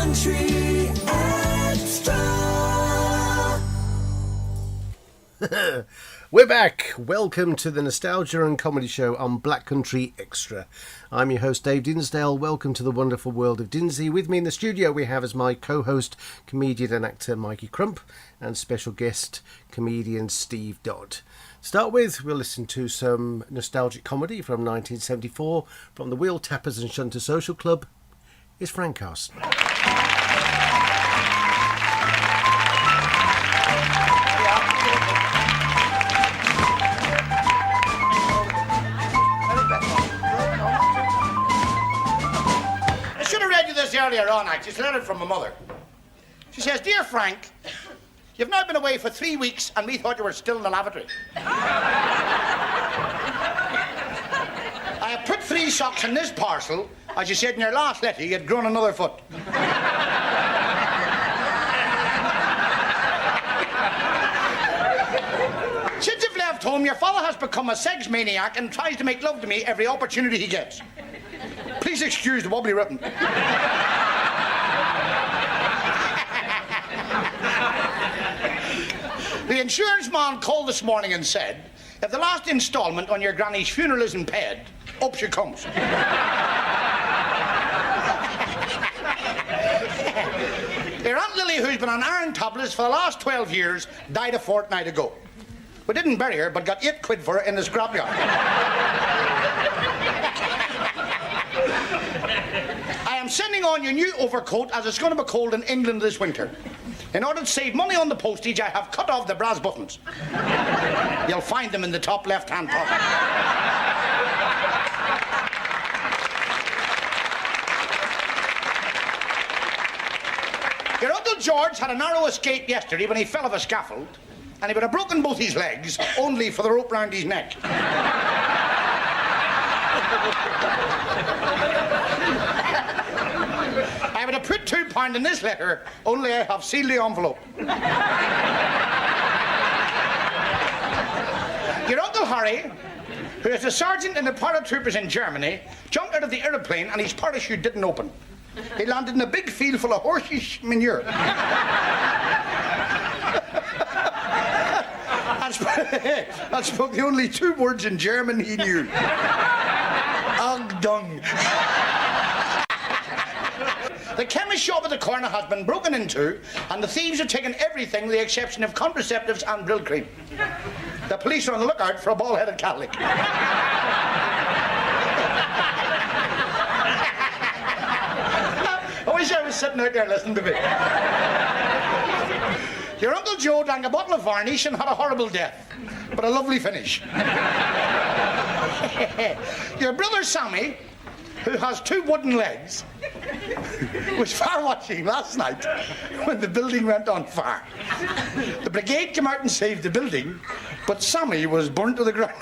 Country Xtra. We're back. Welcome to the Nostalgia and Comedy Show on Black Country Xtra. I'm your host, Dave Dinsdale. Welcome to the wonderful world of Dinsey. With me in the studio we have as my co-host, comedian and actor Mikey Crump, and special guest, comedian Steve Dodd. To start with, we'll listen to some nostalgic comedy from 1974 from the Wheel Tappers and Shunter Social Club. It's Frank Carson. Earlier on, I just learned it from my mother. She says, "Dear Frank, you've now been away for 3 weeks and we thought you were still in the lavatory." I have put 3 socks in this parcel. As you said in your last letter, you had grown another foot. Since you've left home, your father has become a sex maniac and tries to make love to me every opportunity he gets. Please excuse the wobbly ribbon. The insurance man called this morning and said, if the last instalment on your granny's funeral isn't paid, up she comes. Your Aunt Lily, who's been on iron tablets for the last 12 years, died a fortnight ago. We didn't bury her, but got 8 quid for her in the scrapyard. I am sending on your new overcoat as it's going to be cold in England this winter. In order to save money on the postage, I have cut off the brass buttons. You'll find them in the top left-hand pocket. Your Uncle George had a narrow escape yesterday when he fell off a scaffold, and he would have broken both his legs, only for the rope round his neck. I would have put £2 in this letter, only I have sealed the envelope. Your Uncle Harry, who is a sergeant in the paratroopers in Germany, jumped out of the aeroplane and his parachute didn't open. He landed in a big field full of horse manure. and spoke the only 2 words in German he knew. Achtung. The chemist shop at the corner has been broken into, and the thieves have taken everything with the exception of contraceptives and Brill cream. The police are on the lookout for a bald-headed Catholic. I wish I was sitting out there listening to me. Your Uncle Joe drank a bottle of varnish and had a horrible death, but a lovely finish. Your brother Sammy, who has 2 wooden legs, was fire watching last night when the building went on fire. The brigade came out and saved the building, but Sammy was burnt to the ground.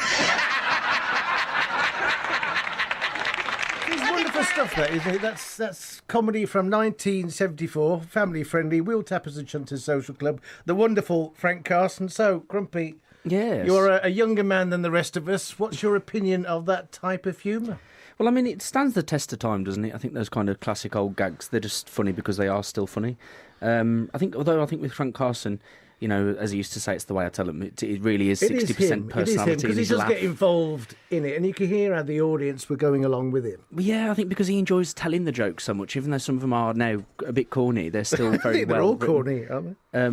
It's wonderful stuff, that, isn't it? That's comedy from 1974, family-friendly, Wheel Tappers and Shunters Social Club, the wonderful Frank Carson. So, Grumpy, yes, you're a younger man than the rest of us. What's your opinion of that type of humour? Well, I mean, it stands the test of time, doesn't it? I think those kind of classic old gags, they're just funny because they are still funny. I think with Frank Carson, you know, as he used to say, it's the way I tell him, it really is 60% personality. It is him, because he does get involved in it, and you can hear how the audience were going along with him. Yeah, I think because he enjoys telling the jokes so much, even though some of them are now a bit corny, they're still very they're well all corny, aren't they?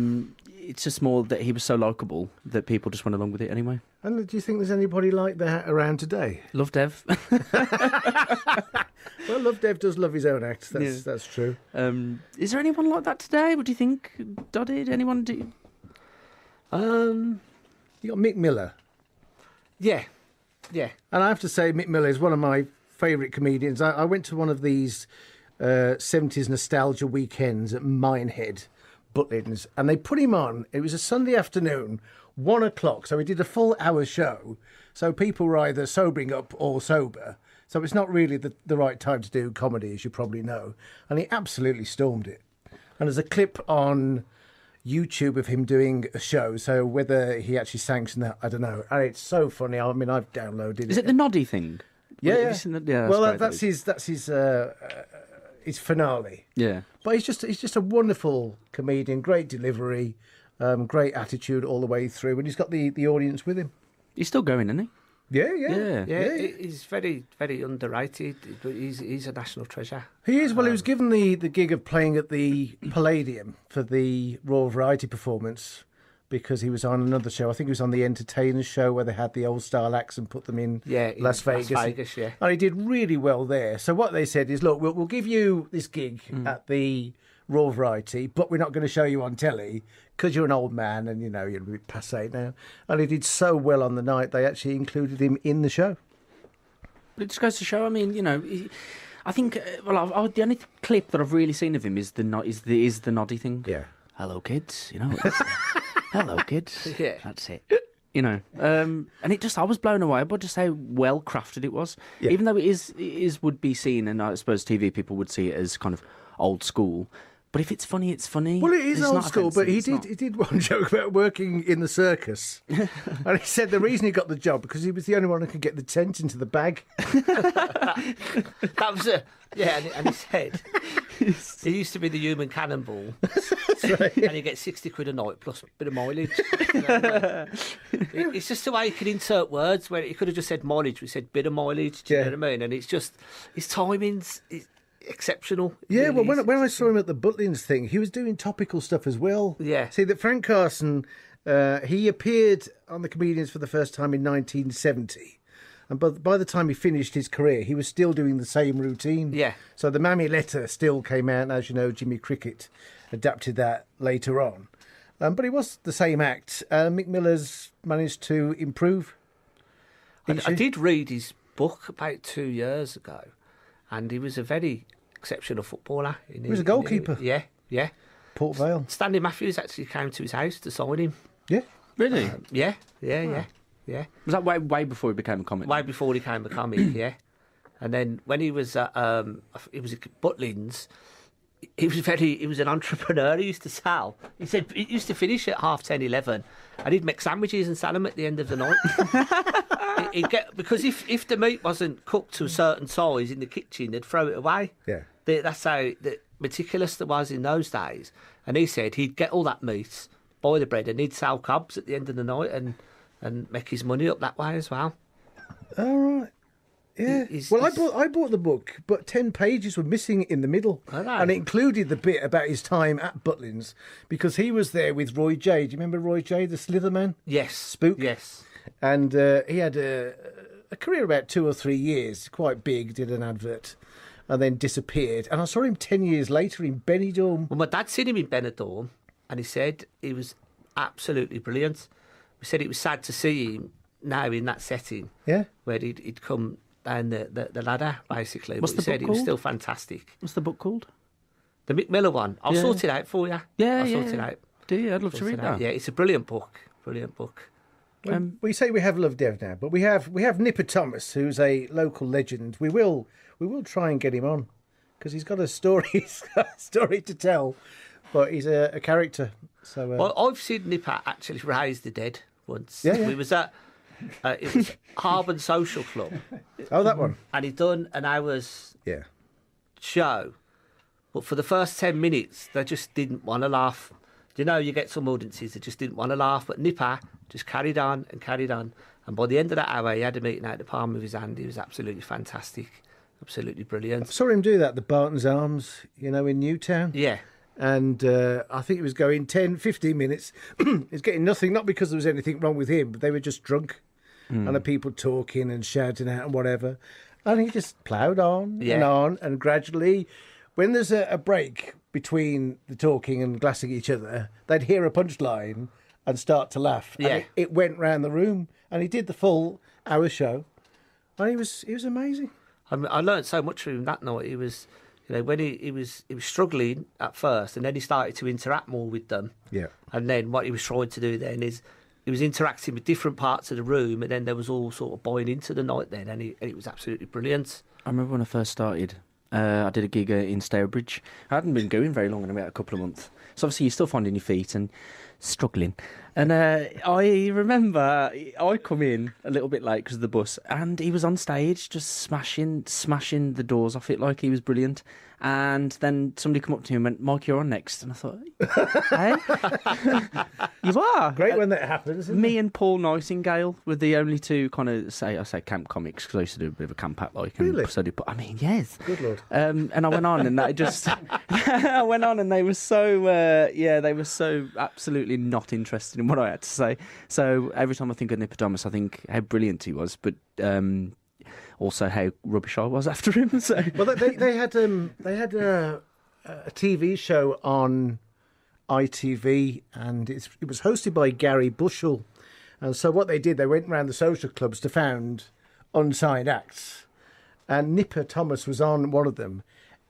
It's just more that he was so likeable that people just went along with it anyway. And do you think there's anybody like that around today? Love Dev. Well, Love Dev does love his own act. That's true. Is there anyone like that today? What do you think, Dodded? Anyone do? You got Mick Miller. Yeah. And I have to say, Mick Miller is one of my favourite comedians. I went to one of these 70s nostalgia weekends at Minehead, Butlins, and they put him on. It was a Sunday afternoon, 1 o'clock, so we did a full hour show. So people were either sobering up or sober. So it's not really the right time to do comedy, as you probably know. And he absolutely stormed it. And there's a clip on YouTube of him doing a show, so whether he actually sanctioned that, I don't know. And it's so funny. I mean, I've downloaded it. Is it the noddy thing? Yeah. Yeah, Well, that's his his finale. Yeah. But he's just a wonderful comedian, great delivery, great attitude all the way through, and he's got the audience with him. He's still going, isn't he? Yeah. He's very, very underrated. He's a national treasure. He is. Well, he was given the gig of playing at the Palladium for the Raw Variety performance because he was on another show. I think he was on the Entertainers show where they had the old style acts and put them in Las Vegas. Yeah. And he did really well there. So what they said is, look, we'll give you this gig at the Raw Variety, but we're not going to show you on telly because you're an old man and, you're a bit passé now. And he did so well on the night, they actually included him in the show. But it just goes to show, I mean, I think, the only clip that I've really seen of him is the noddy thing. Yeah. Hello, kids, hello, kids. Yeah. That's it. And I was blown away by just how well crafted it was. Yeah. Even though it is would be seen, and I suppose TV people would see it as kind of old school. But if it's funny, it's funny. Well, it is It's old not school, but offensive, he did one joke about working in the circus. And he said the reason he got the job because he was the only one who could get the tent into the bag. That was and he said he used to be the human cannonball. Right. And you get 60 quid a night plus a bit of mileage. It's just the way he can insert words where he could have just said mileage, we said bit of mileage, do you know what I mean? And it's just, his timing's exceptional. Yeah, really well, when I saw him at the Butlins thing, he was doing topical stuff as well. Yeah. See, that Frank Carson, he appeared on the Comedians for the first time in 1970. And by the time he finished his career, he was still doing the same routine. Yeah. So the Mammy Letter still came out, and as you know, Jimmy Cricket adapted that later on. But it was the same act. Mick Miller's managed to improve. I did read his book about 2 years ago, and he was a very exceptional footballer. He was a goalkeeper. Yeah. Port Vale. Stanley Matthews actually came to his house to sign him. Yeah. Really? Yeah. Was that way before he became a comic? Way before he became a comic, yeah. And then when he was at Butlins, he was an entrepreneur. He used to sell. He said it used to finish at 10:30, 11, and he'd make sandwiches and sell them at the end of the night. Because if the meat wasn't cooked to a certain size in the kitchen, they'd throw it away. Yeah. That's how meticulous there was in those days. And he said he'd get all that meat, buy the bread, and he'd sell cobs at the end of the night and make his money up that way as well. All right. Yeah. I bought the book, but 10 pages were missing in the middle. And it included the bit about his time at Butlins, because he was there with Roy J. Do you remember Roy J., the Slitherman? Yes. Spook? Yes. And he had a career about 2 or 3 years, quite big, did an advert, and then disappeared. And I saw him 10 years later in Benidorm. Well, my dad seen him in Benidorm, and he said he was absolutely brilliant. We said it was sad to see him now in that setting. Yeah. Where he'd come down the ladder, basically. What's but the he said book he was called? still fantastic. What's the book called? The Mick Miller one. I'll sort it out for you. I'll sort it out. Do you? I'd love to read that. Yeah, it's a brilliant book. We say we have Love Dev now, but we have Nipper Thomas, who's a local legend. We will try and get him on because he's got a story to tell, but he's a character. So Well, I've seen Nipper actually raise the dead once. Yeah. We was at it was Harborne Social Club. Oh, that one. And he'd done an hour's Yeah. show, but for the first 10 minutes they just didn't want to laugh. You get some audiences that just didn't want to laugh, but Nipper just carried on, and by the end of that hour he had a meeting out the palm of his hand. He was absolutely fantastic, absolutely brilliant. I saw him do that at the Barton's Arms, in Newtown. Yeah. And I think it was going 10, 15 minutes. He's getting nothing, not because there was anything wrong with him, but they were just drunk. And the people talking and shouting out and whatever. And he just ploughed on and on. And gradually, when there's a break between the talking and glassing each other, they'd hear a punchline and start to laugh. Yeah. And it went round the room. And he did the full hour show. And he was amazing. I learned so much from him that night. He was... when he was struggling at first, and then he started to interact more with them. Yeah. And then what he was trying to do then is he was interacting with different parts of the room, and then there was all sort of buying into the night then, and it was absolutely brilliant. I remember when I first started, I did a gig in Stourbridge. I hadn't been going very long, in about a couple of months. So obviously you're still finding your feet and struggling. And I remember I come in a little bit late because of the bus, and he was on stage just smashing the doors off it like he was brilliant. And then somebody come up to him and went, "Mike, you're on next." And I thought, "Hey, you are." Great when that happens. Isn't Me and Paul Nightingale were the only two kind of I say camp comics because I used to do a bit of a camp act like. Really? So I mean, yes. Good Lord. And I went on, and that just I went on, and they were so they were so absolutely not interested in what I had to say. So every time I think of Nicodemus, I think how brilliant he was, but also how rubbish I was after him. So Well, they had a TV show on ITV, and it was hosted by Gary Bushell. And so what they did, they went around the social clubs to found unsigned acts, and Nipper Thomas was on one of them.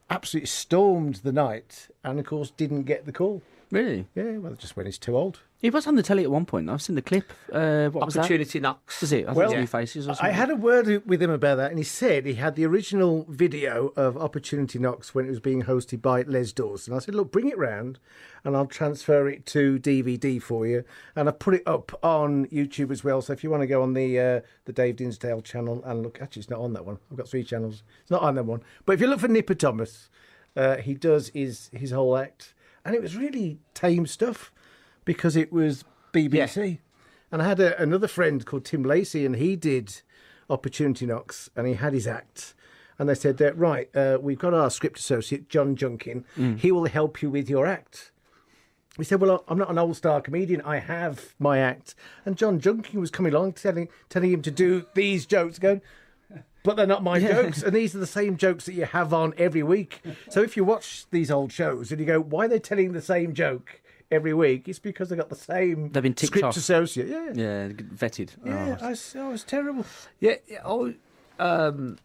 Absolutely stormed the night, and of course didn't get the call. really, Yeah, well, just when he's too old. he was on the telly at one point. I've seen the clip. What was that? Opportunity knocks. Was it? I Well, think it was New Faces or something. I had a word with him about that, and he said he had the original video of Opportunity Knocks when it was being hosted by Les Dawes. And I said, look, bring it round, and I'll transfer it to DVD for you. And I put it up on YouTube as well. So if you want to go on the Dave Dinsdale channel and look, actually, it's not on that one. I've got 3 channels. It's not on that one. But if you look for Nipper Thomas, he does his whole act. And it was really tame stuff because it was BBC. Yeah. And I had another friend called Tim Lacey, and he did Opportunity Knocks, and he had his act. And they said, right, we've got our script associate, John Junkin. He will help you with your act. We said, well, I'm not an all-star comedian. I have my act. And John Junkin was coming along telling him to do these jokes, going, but they're not my jokes. And these are the same jokes that you have on every week. So if you watch these old shows and you go, why are they telling the same joke every week? It's because they've got the same They've been ticked script off. associate. Yeah. Yeah, vetted. Yeah, Oh. I was terrible. Yeah. In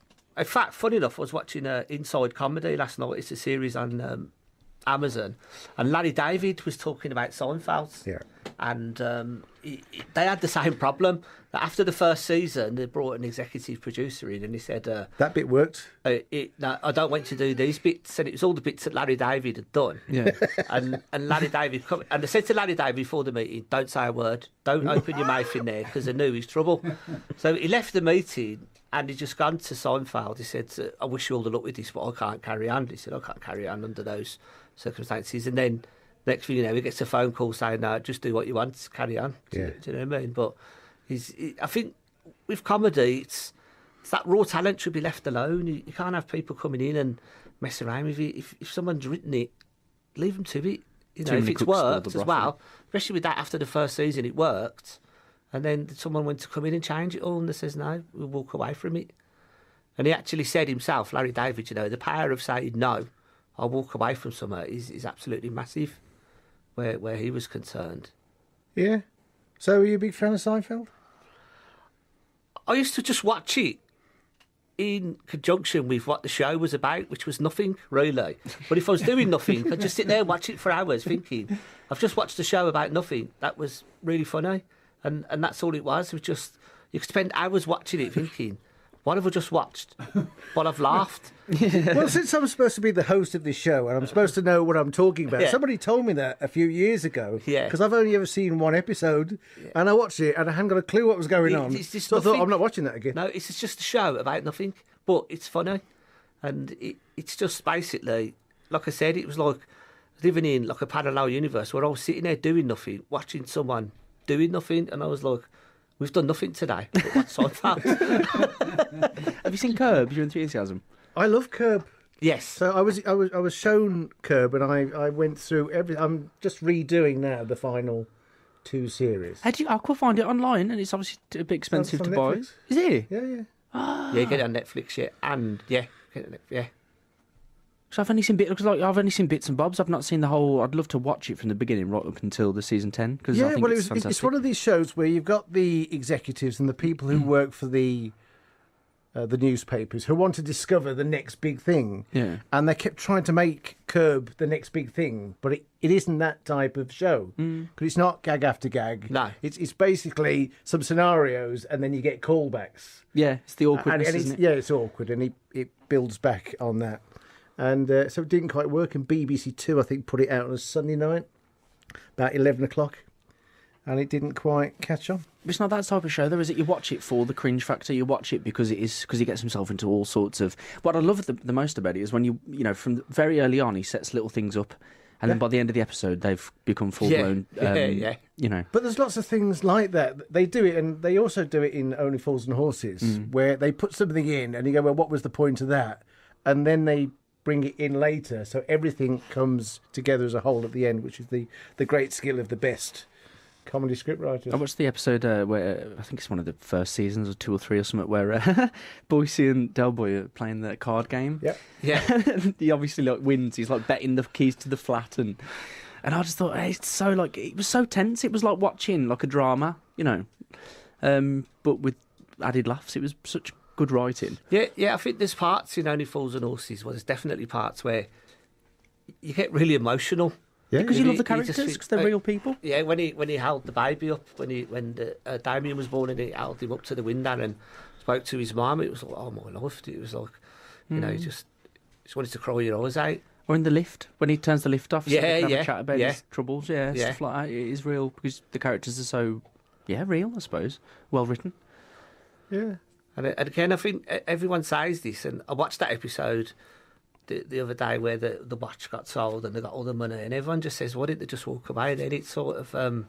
fact, funny enough, I was watching Inside Comedy last night. It's a series on Amazon, and Larry David was talking about Seinfeld. Yeah. And they had the same problem. That after the first season, they brought an executive producer in, and he said, That bit worked. no, I don't want to do these bits. And it was all the bits that Larry David had done. Yeah. And Larry David, and they said to Larry David before the meeting, don't say a word, don't open your mouth in there, because they knew he's trouble. So he left the meeting, and he just gone to Seinfeld. He said, I wish you all the luck with this, but I can't carry on. He said, I can't carry on under those circumstances. And then next thing you know, he gets a phone call saying, no, just do what you want, carry on. Do you know what I mean? But I think with comedy, it's that raw talent should be left alone. You can't have people coming in and mess around with it. If someone's written it, leave them to it. You know, Too if many it's cooks spoil worked the as broth, well, especially with that after the first season, it worked. And then someone went to come in and change it all, and they says, no, we'll walk away from it. And he actually said himself, Larry David, you know, the power of saying, no, I'll walk away from something is absolutely massive where he was concerned. Yeah. So are you a big fan of Seinfeld? I used to just watch it in conjunction with what the show was about, which was nothing, really. But if I was doing nothing, I'd just sit there and watch it for hours thinking, I've just watched a show about nothing. That was really funny. And that's all it was. It was just, you could spend hours watching it thinking, what have I just watched? But I've laughed. Well, since I'm supposed to be the host of this show and I'm supposed to know what I'm talking about, somebody told me that a few years ago. Yeah. Because I've only ever seen one episode, and I watched it and I hadn't got a clue what was going on. It's just So I thought, nothing. I'm not watching that again. No, it's just a show about nothing, but it's funny. And it's just basically, like I said, it was like living in like a parallel universe where I was sitting there doing nothing, watching someone doing nothing, and I was like, we've done nothing today. But what's Seinfeld? Have you seen Curb? Your Enthusiasm? I love Curb. Yes. So I was shown Curb, and I went through every. I'm just redoing now the final 2 series. I could find it online, and it's obviously a bit expensive It's to on buy. Netflix. Is it? Yeah. Yeah, get it on Netflix, yeah. And, yeah, get it on Netflix, yeah. So I've only seen bits. Like I've only seen bits and bobs. I've not seen the whole. I'd love to watch it from the beginning, right up until the season 10. Because Yeah, I think well, it's fantastic. it's one of these shows where you've got the executives and the people who work for the newspapers who want to discover the next big thing. Yeah. And they kept trying to make Curb the next big thing, but it isn't that type of show. Because it's not gag after gag. No. It's basically some scenarios and then you get callbacks. Yeah, it's the awkwardness, And isn't it? Yeah, it's awkward, and it builds back on that. And so it didn't quite work, and BBC Two, I think, put it out on a Sunday night, about 11 o'clock. and it didn't quite catch on. It's not that type of show, though, is it? You watch it for the cringe factor. You watch it because he gets himself into all sorts of. What I love the most about it is when you know from very early on he sets little things up, and then by the end of the episode they've become full blown. You know. But there's lots of things like that. They do it, and they also do it in Only Fools and Horses, where they put something in, and you go, well, what was the point of that? And then they bring it in later, so everything comes together as a whole at the end, which is the great skill of the best comedy scriptwriters. I watched the episode where I think it's one of the first seasons or 2 or 3 or something where Boise and Del Boy are playing the card game. Yeah. He obviously wins. He's betting the keys to the flat, and I just thought it's so it was so tense. It was like watching a drama, but with added laughs. It was such good writing. Yeah. I think there's parts in Only Fools and Horses. Well, there's definitely parts where you get really emotional. Yeah, because you love the characters, because they're real people. Yeah, when he held the baby up, when Damien was born, and he held him up to the window and spoke to his mum, it was like, oh my life. It was like, you just wanted to cry your eyes out. Or in the lift, when he turns the lift off, so he can have a chat about his his troubles, stuff like that. It is real, because the characters are so, real, I suppose. Well written. Yeah. And again, I think everyone says this, and I watched that episode the other day where the watch got sold and they got all the money, and everyone just says, why didn't they just walk away? Then it sort of,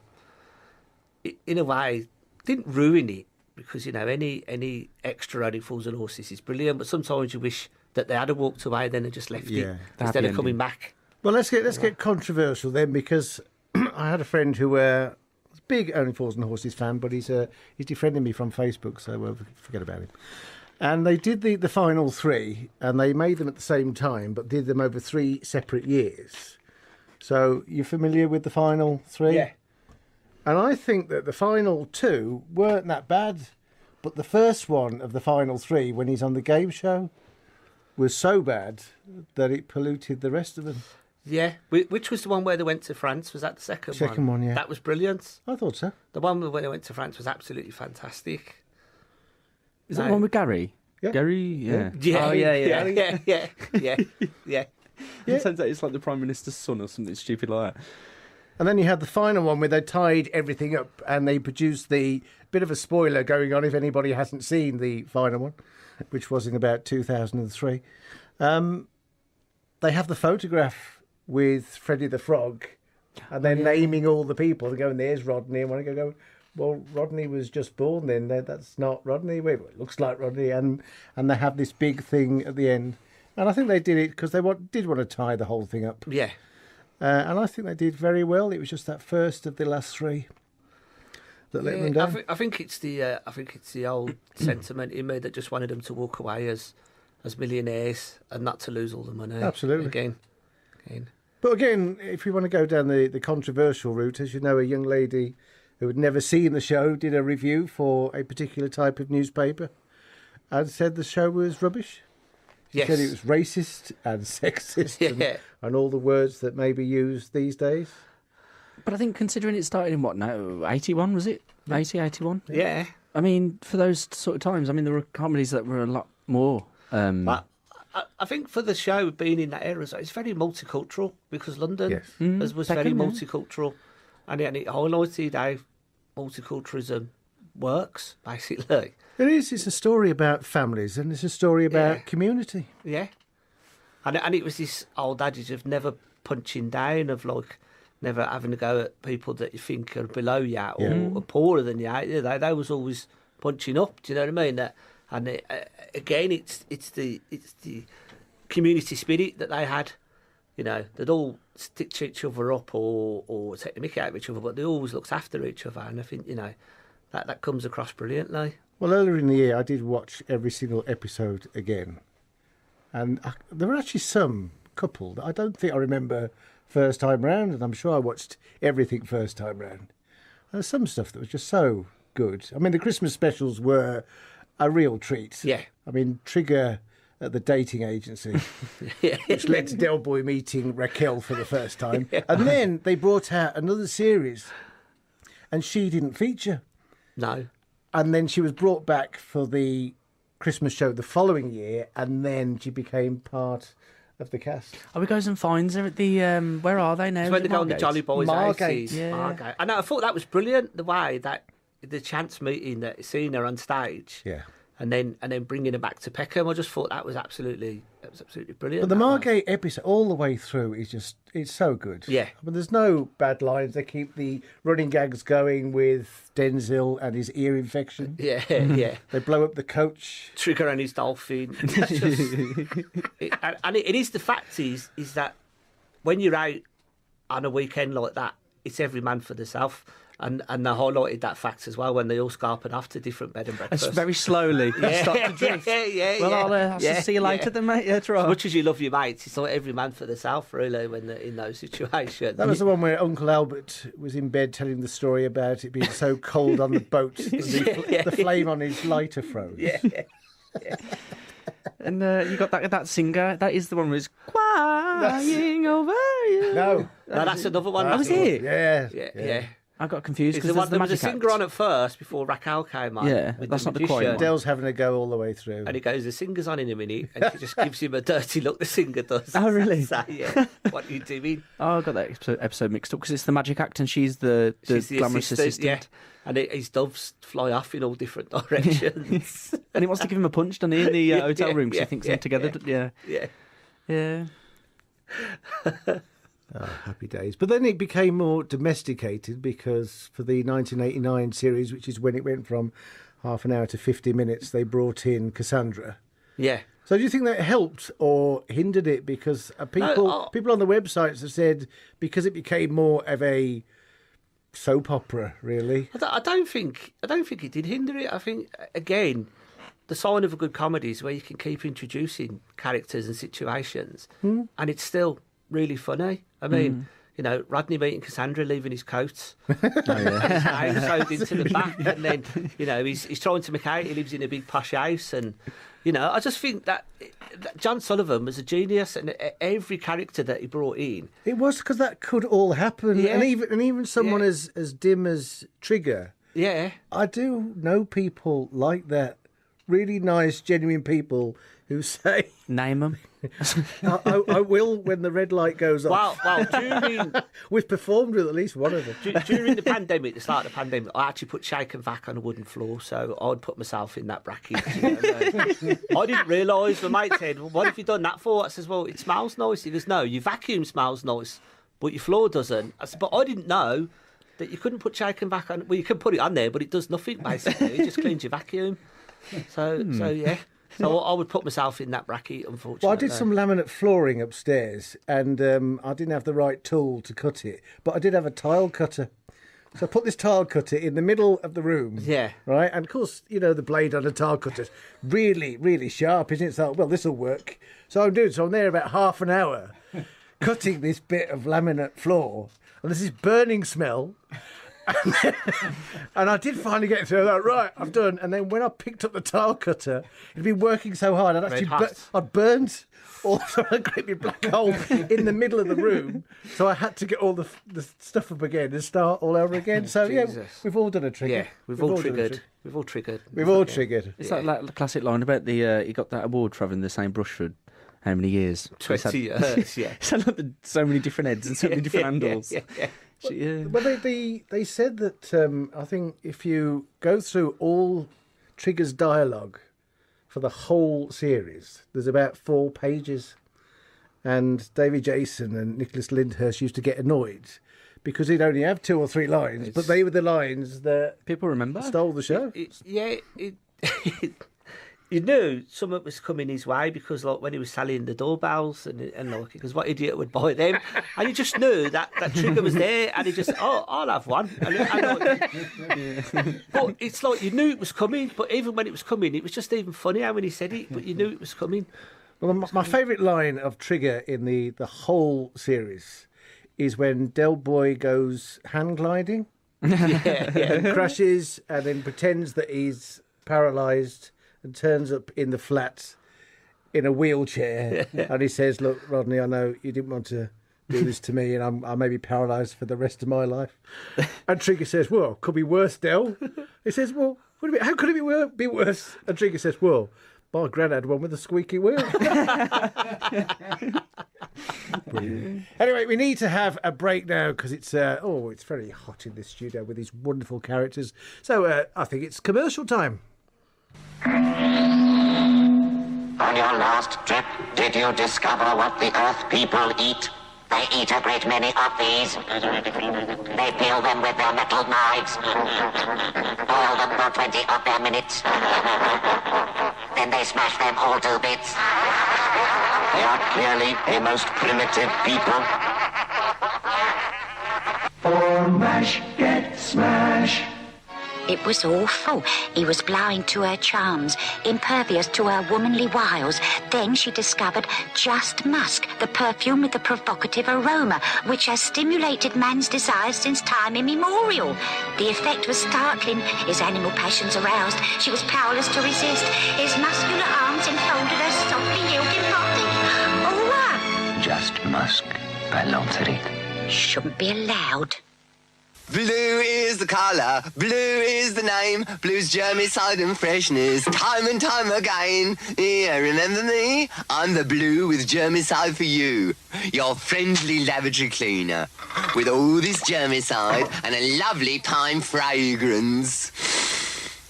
in a way, didn't ruin it, because, any extra Only Fools and Horses is brilliant, but sometimes you wish that they had walked away, then they just left it instead of coming back. Well, let's get controversial then, because I had a friend who was a big Only Fools and Horses fan, but he's defriending me from Facebook, so forget about him. And they did the final 3, and they made them at the same time, but did them over 3 separate years. So you familiar with the final 3? Yeah. And I think that the final 2 weren't that bad, but the first one of the final 3, when he's on the game show, was so bad that it polluted the rest of them. Yeah. Which was the one where they went to France? Was that the second one? Second one, yeah. That was brilliant. I thought so. The one where they went to France was absolutely fantastic. Is that the one with Gary? Yeah. Gary, yeah. Yeah. Oh, yeah. Yeah. It turns out it's like the Prime Minister's son or something stupid like that. And then you had the final one where they tied everything up and they produced the bit of a spoiler going on if anybody hasn't seen the final one, which was in about 2003. They have the photograph with Freddie the Frog and they're naming all the people. They're going, there's Rodney. And when I go, well, Rodney was just born then. That's not Rodney. Well, it looks like Rodney. And they have this big thing at the end. And I think they did it because they did want to tie the whole thing up. Yeah. And I think they did very well. It was just that first of the last 3 that let them down. I think it's the old sentiment in me that just wanted them to walk away as millionaires and not to lose all the money. Absolutely. Again. But again, if we want to go down the controversial route, as you know, a young lady who had never seen the show did a review for a particular type of newspaper and said the show was rubbish. She said it was racist and sexist and all the words that may be used these days. But I think considering it started in, what, now, 81, was it? 80, 81? Yeah. I mean, for those sort of times, there were comedies that were a lot more... But I think for the show being in that era, it's very multicultural because London was very multicultural. And it highlighted how multiculturalism works, basically. It is. It's a story about families and it's a story about community. Yeah. And it was this old adage of never punching down, of never having to go at people that you think are below you or poorer than you. They was always punching up. Do you know what I mean? Again, it's the community spirit that they had. They'd all stitch each other up or take the mickey out of each other, but they always looked after each other. And I think that comes across brilliantly. Well, earlier in the year, I did watch every single episode again. And there were actually some couple that I don't think I remember first time round, and I'm sure I watched everything first time round. There's some stuff that was just so good. The Christmas specials were a real treat. Yeah. Trigger at the dating agency, which led to Del Boy meeting Raquel for the first time. Yeah. And then they brought out another series, and she didn't feature. No. And then she was brought back for the Christmas show the following year, and then she became part of the cast. Oh, he goes and finds her at the where are they now? It's when they go on the Jolly Boys Margate. houses. Yeah. Margate. And I thought that was brilliant, the way that the chance meeting, that seeing her on stage, Yeah. and then bringing her back to Peckham. I just thought that was absolutely brilliant. But the that was. Margate episode, all the way through, it's so good. Yeah. But there's no bad lines. They keep the running gags going with Dinsdale and his ear infection. Yeah, yeah. They blow up the coach. Trigger and his dolphin. It's just, it is the fact is that when you're out on a weekend like that, it's every man for themselves. And they highlighted that fact as well when they all scarpered off to different bed and breakfast. It's very slowly. Yeah, Start to drift. Well, I'll see you later then, mate. Yeah, that's right. As much as you love your mates, it's like every man for themselves, really, when they're in those situations. That was the one where Uncle Albert was in bed telling the story about it being so cold on the boat, the flame on his lighter froze. Yeah. And you got that singer. That is the one who's crying over you. No, that's another one. That was it. Yeah. I got confused It's because there was a Magic singer Act. on at first before Raquel came on. Yeah, with that's not the magician. choir one. Dell's having a go all the way through. And he goes, the singer's on in a minute, and she just gives him a dirty look, the singer does. Oh, really? So, yeah, what are you doing? Oh, I got that episode mixed up because it's the Magic Act and she's the glamorous assistant. Yeah, and his doves fly off in all different directions. And he wants to give him a punch, doesn't he, in the hotel room because he thinks they're together. Yeah. Oh, happy days. But then it became more domesticated because for the 1989 series, which is when it went from half an hour to 50 minutes, they brought in Cassandra. Yeah. So do you think that helped or hindered it? Because people on the websites have said because it became more of a soap opera, really. I don't think it did hinder it. I think, again, the sign of a good comedy is where you can keep introducing characters and situations, and it's still really funny. I mean, you know, Rodney meeting Cassandra, leaving his coat, sewed into the back, and then, you know, he's trying to make out he lives in a big posh house, and, you know, I just think that John Sullivan was a genius, and every character that he brought in, It was because that could all happen, Yeah. and even someone as dim as Trigger. yeah, I do know people like that, really nice, genuine people who say, Name them. I will when the red light goes off. well, during We've performed with at least one of them. during the pandemic, the start of the pandemic, I actually put shake and vac on a wooden floor, so I'd put myself in that bracket. You know? I didn't realise. My mate said, well, what have you done that for? I says, well, it smells nice. He goes, no, your vacuum smells nice, but your floor doesn't. I said, but I didn't know that you couldn't put shake and vac on. Well, you can put it on there, but it does nothing, basically. It just cleans your vacuum. So yeah. So I would put myself in that bracket, unfortunately. Well, I did some laminate flooring upstairs, and I didn't have the right tool to cut it, but I did have a tile cutter. So I put this tile cutter in the middle of the room. Yeah. Right? And of course, you know, the blade on a tile cutter is really, really sharp, isn't it? So, well, this will work. So I'm there about half an hour cutting this bit of laminate floor, and there's this burning smell. And I did finally get through that. Right, I've done. And then when I picked up the tile cutter, it'd been working so hard, I'd burned also a great big black hole in the middle of the room. So I had to get all the stuff up again and start all over again. So yeah, we've all done a trigger. Yeah, we've all triggered. We've all triggered. We've all triggered. It's like the classic line about he got that award for having the same brush for how many years? 20 years, yeah. It's like so many different heads and so many different handles. Yeah. Well, they said that I think if you go through all Trigger's dialogue for the whole series, there's about 4 pages. And David Jason and Nicholas Lyndhurst used to get annoyed because he'd only have 2 or 3 lines, but they were the lines that people remember stole the show. You knew something was coming his way because, like, when he was selling the doorbells and like, because what idiot would buy them? And you just knew that Trigger was there, and he just, I'll have one. But it's like you knew it was coming, but even when it was coming, it was just even funnier when he said it. But you knew it was coming. Well, my favourite line of Trigger in the whole series is when Del Boy goes hand gliding, and crashes, and then pretends that he's paralysed. And turns up in the flat in a wheelchair, and he says, "Look, Rodney, I know you didn't want to do this to me, and I may be paralysed for the rest of my life." And Trigger says, "Well, could be worse, Del." He says, "Well, how could it be worse?" And Trigger says, "Well, my granddad had one with a squeaky wheel." Anyway, we need to have a break now because it's very hot in this studio with these wonderful characters. So I think it's commercial time. On your last trip, did you discover what the Earth people eat? They eat a great many of these. They peel them with their metal knives. Boil them for 20 of their minutes. Then they smash them all to bits. They are clearly a most primitive people. For mash, get smash. It was awful. He was blind to her charms, impervious to her womanly wiles. Then she discovered Just Musk, the perfume with the provocative aroma, which has stimulated man's desires since time immemorial. The effect was startling. His animal passions aroused. She was powerless to resist. His muscular arms enfolded her softly yielding body. Oh, Just Musk by Lancerit. shouldn't be allowed. Blue is the colour, blue is the name, blue's germicide and freshness, time and time again. Yeah, remember me? I'm the blue with germicide for you, your friendly lavatory cleaner, with all this germicide and a lovely pine fragrance.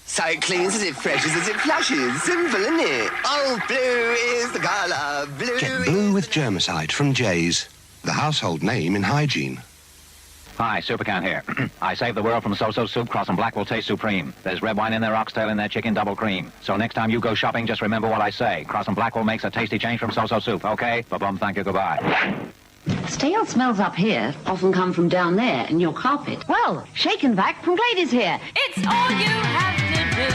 So it cleans as it freshes as it flushes. Simple, isn't it? Oh, blue is the colour, blue. Get blue with germicide from Jay's, the household name in hygiene. Hi, Supercan here. I saved the world from so-so soup. Cross and black will taste supreme. There's red wine in their oxtail and their chicken double cream. So next time you go shopping, just remember what I say. Cross and black will makes a tasty change from so-so soup, okay? Ba-bum, thank you, goodbye. Stale smells up here often come from down there in your carpet. Well, Shake and Vac from Glade is here. It's all you have to do.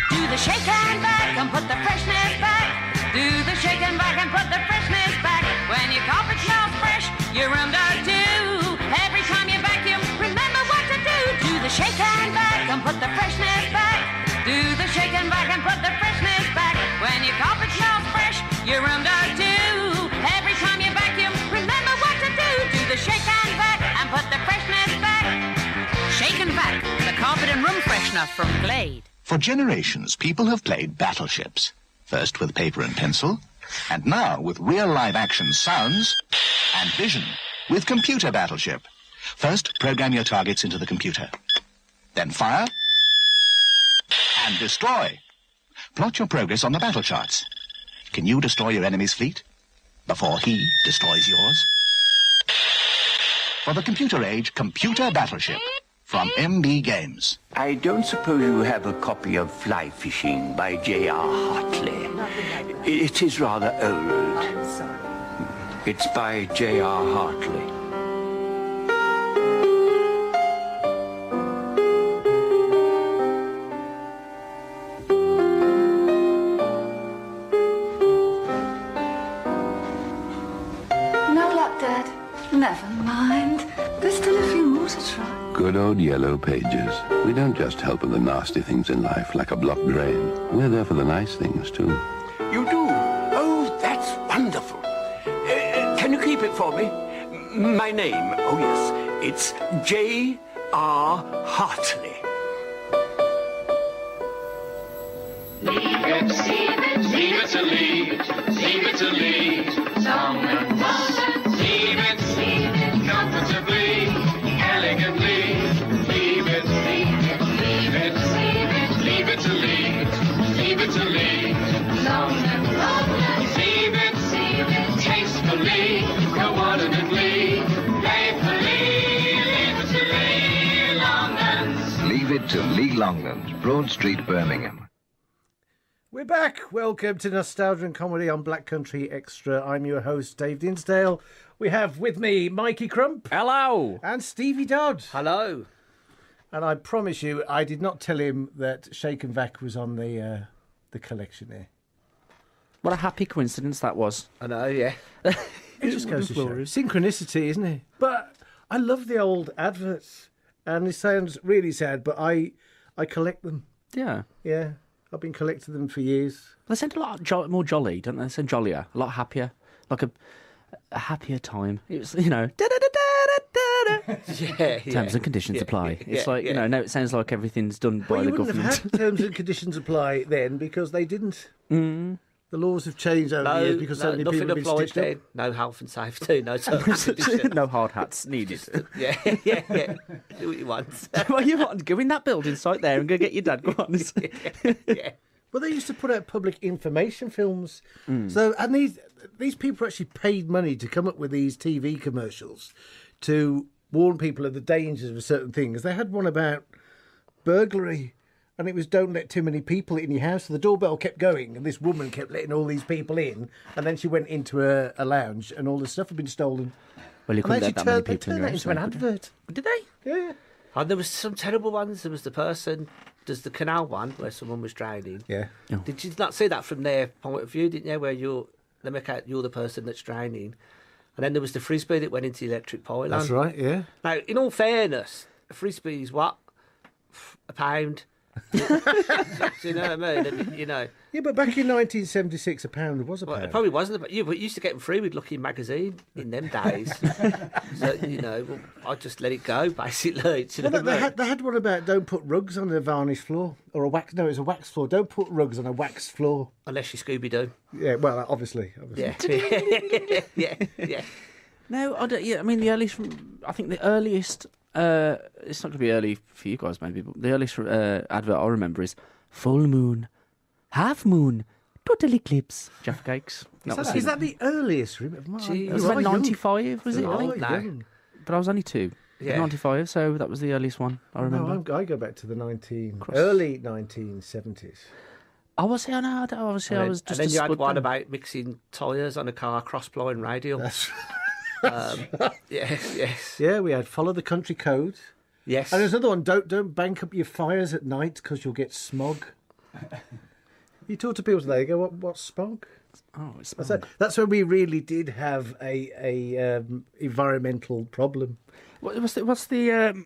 Do the shake and vac and put the freshness back. Do the shake and vac and put the freshness back. When your carpet smells fresh, your room does too. Every time you vacuum, remember what to do. Do the shake and vac and put the freshness back. Do the shake and vac and put the freshness back. When your carpet smells fresh, your room does too. Every time you vacuum, remember what to do. Do the shake and vac and put the freshness back. Shake and vac, the carpet and room freshener from Glade. For generations, people have played battleships. First with paper and pencil, and now with real live-action sounds and vision with Computer Battleship. First, program your targets into the computer. Then fire and destroy. Plot your progress on the battle charts. Can you destroy your enemy's fleet before he destroys yours? For the computer age, Computer Battleship from MB Games. I don't suppose you have a copy of Fly Fishing by J.R. Hartley. It is rather old. It's by J.R. Hartley. No luck, Dad. Never mind. There's still a few more to try. Good old yellow pages. We don't just help with the nasty things in life like a blocked drain. We're there for the nice things, too. You do? Oh, that's wonderful. Can you keep it for me? My name, oh yes, it's J.R. Hartley. Leave it, leave it to lead, leave it to lead. Song and motion. Leave it, comfortably, elegantly. Leave it, leave it, leave it, leave it to lead, leave it to lead. Long and leave it, tastefully, coordinately, playfully. Leave it to Lee Longlands. Leave it to Lee Longlands, Broad Street, Birmingham. We're back. Welcome to Nostalgia and Comedy on Black Country Xtra. I'm your host, Dave Dinsdale. We have with me Mikey Crump. Hello. And Stevie Dodd. Hello. And I promise you, I did not tell him that Shake and Vac was on the collection there. What a happy coincidence that was. I know, yeah. It just goes to show. Synchronicity, isn't it? But I love the old adverts. And it sounds really sad, but I collect them. Yeah. Yeah. I've been collecting them for years. They sound a lot more jolly, don't they? They sound jollier, a lot happier, like a happier time. It was, you know, terms and conditions apply. It's like, you know, now it sounds like everything done by the government. Well, you wouldn't have had terms and conditions apply then because they didn't. Mm. The laws have changed over the years because so many people have been stitched up. No health and safety, no terms and conditions. No hard hats needed. Yeah. Do what you want. Well, you want to go in that building site there and go get your dad. Go on. Yeah. Well, they used to put out public information films. So, and these people actually paid money to come up with these TV commercials to warn people of the dangers of certain things. They had one about burglary. And it was don't let too many people in your house. So the doorbell kept going and this woman kept letting all these people in. And then she went into a lounge and all the stuff had been stolen. Well, you couldn't let that many people in your house. Into an advert. Did they? Yeah. And there was some terrible ones. There was the person, there's the canal one where someone was drowning. Yeah. Oh. Did you not see that from their point of view, didn't you? Where they make out you're the person that's drowning. And then there was the frisbee that went into the electric pylon. That's right, yeah. Now, in all fairness, a frisbee is what? £1. Do you know what I mean? And, Yeah, but back in 1976, a pound was a pound. It probably wasn't. But you used to get them free with Lucky magazine in them days. So I just let it go basically. They had one about don't put rugs on a varnished floor or a wax. No, it's a wax floor. Don't put rugs on a waxed floor unless you Scooby Doo. Yeah, well, obviously. Yeah. Yeah. No, I don't. Yeah, I mean the earliest. I think the earliest. It's not going to be early for you guys, maybe, but the earliest advert I remember is full moon, half moon, total eclipse. Jaffa Cakes. Is that the earliest? It was about 95, was it? I think. No. But I was only 2. Yeah. 95, so that was the earliest one I remember. No, I go back to the early 1970s. I was here now. I was just. And then you had one about mixing tyres on a car, cross-blowing radial. That's yes. Yeah, we had follow the country code. Yes. And there's another one, don't bank up your fires at night because you'll get smog. You talk to people today, they go, what's smog? Oh, it's smog. That's when we really did have a environmental problem. What's the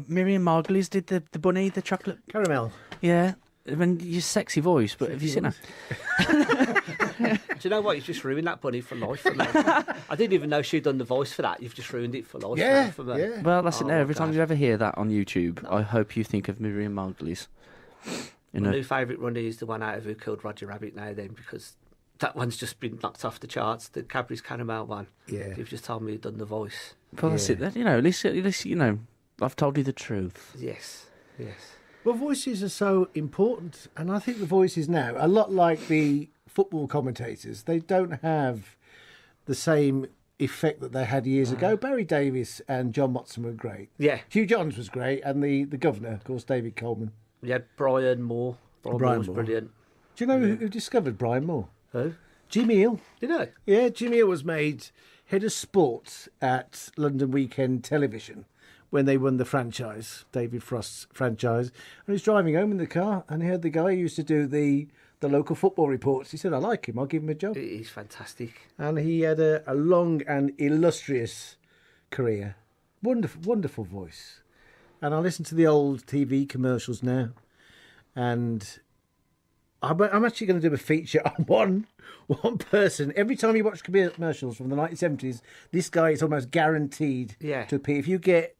Miriam Margolyes did the bunny, the chocolate caramel? Yeah. When your sexy voice, but have you seen her? Do you know what? You've just ruined that bunny for life for me. I didn't even know she'd done the voice for that. You've just ruined it for life. Yeah, for me. yeah. Well, that's it now. Every time you ever hear that on YouTube, I hope you think of Miriam Margolyes. My new favourite runner is the one out of Who Killed Roger Rabbit now then, because that one's just been knocked off the charts. The Cadbury's Caramel one. Yeah. You've just told me you've done the voice. Well, that's it. At least, I've told you the truth. Yes. Well, voices are so important, and I think the voices now, a lot like the football commentators, they don't have the same effect that they had years ago. Barry Davies and John Watson were great. Yeah. Hugh Johns was great, and the governor, of course, David Coleman. You had Brian Moore. Brian Moore was brilliant. Do you know who discovered Brian Moore? Who? Jimmy Hill. Did I? Yeah, Jimmy Hill was made head of sports at London Weekend Television when they won the franchise, David Frost's franchise. And he was driving home in the car and he heard the guy who used to do the local football reports. He said, I like him, I'll give him a job. He's fantastic. And he had a long and illustrious career. Wonderful voice. And I listen to the old TV commercials now. And I'm actually going to do a feature on one person. Every time you watch commercials from the 1970s, this guy is almost guaranteed to appear. If you get